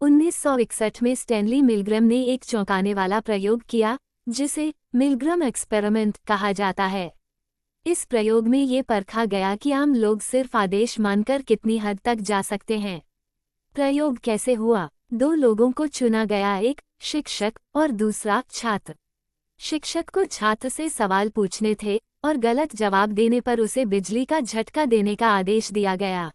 1961 में स्टैनली मिलग्रम ने एक चौंकाने वाला प्रयोग किया, जिसे मिलग्रम एक्सपेरिमेंट कहा जाता है। इस प्रयोग में ये परखा गया कि आम लोग सिर्फ आदेश मानकर कितनी हद तक जा सकते हैं। प्रयोग कैसे हुआ? 2 लोगों को चुना गया, एक शिक्षक और दूसरा छात्र। शिक्षक को छात्र से सवाल पूछने थे और गलत जवाब देने पर उसे बिजली का झटका देने का आदेश दिया गया।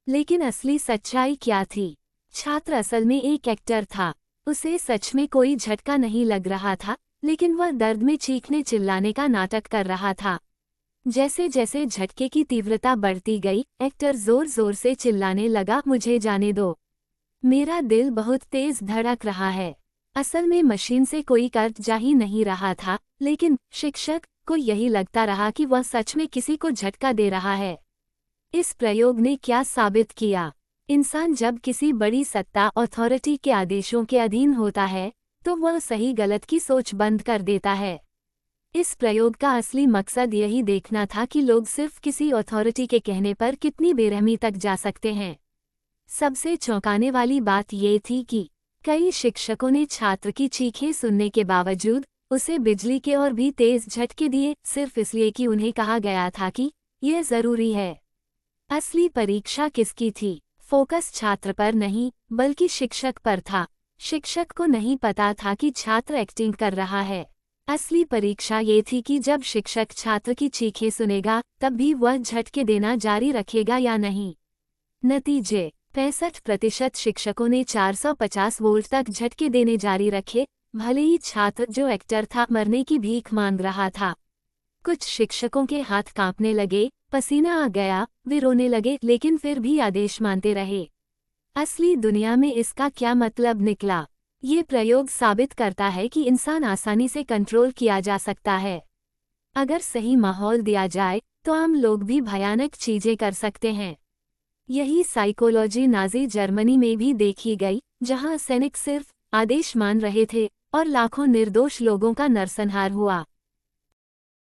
लेकिन असली सच्चाई क्या थी? छात्र असल में एक एक्टर था। उसे सच में कोई झटका नहीं लग रहा था, लेकिन वह दर्द में चीखने चिल्लाने का नाटक कर रहा था। जैसे जैसे झटके की तीव्रता बढ़ती गई, एक्टर जोर जोर से चिल्लाने लगा, मुझे जाने दो, मेरा दिल बहुत तेज धड़क रहा है। असल में मशीन से कोई कर्ज जा ही नहीं रहा था, लेकिन शिक्षक को यही लगता रहा कि वह सच में किसी को झटका दे रहा है। इस प्रयोग ने क्या साबित किया? इंसान जब किसी बड़ी सत्ता अथॉरिटी के आदेशों के अधीन होता है, तो वह सही गलत की सोच बंद कर देता है। इस प्रयोग का असली मकसद यही देखना था कि लोग सिर्फ किसी अथॉरिटी के कहने पर कितनी बेरहमी तक जा सकते हैं। सबसे चौंकाने वाली बात ये थी कि कई शिक्षकों ने छात्र की चीखें सुनने के बावजूद उसे बिजली के और भी तेज झटके दिए, सिर्फ इसलिए कि उन्हें कहा गया था कि यह जरूरी है। असली परीक्षा किसकी थी? फोकस छात्र पर नहीं, बल्कि शिक्षक पर था। शिक्षक को नहीं पता था कि छात्र एक्टिंग कर रहा है। असली परीक्षा ये थी कि जब शिक्षक छात्र की चीखें सुनेगा, तब भी वह झटके देना जारी रखेगा या नहीं। नतीजे: 65% शिक्षकों ने 450 वोल्ट तक झटके देने जारी रखे, भले ही छात्र जो एक्टर था मरने की भीख मांग रहा था। कुछ शिक्षकों के हाथ कांपने लगे, पसीना आ गया, वे रोने लगे, लेकिन फिर भी आदेश मानते रहे। असली दुनिया में इसका क्या मतलब निकला? ये प्रयोग साबित करता है कि इंसान आसानी से कंट्रोल किया जा सकता है। अगर सही माहौल दिया जाए तो आम लोग भी भयानक चीजें कर सकते हैं। यही साइकोलॉजी नाजी जर्मनी में भी देखी गई, जहां सैनिक सिर्फ आदेश मान रहे थे और लाखों निर्दोष लोगों का नरसंहार हुआ।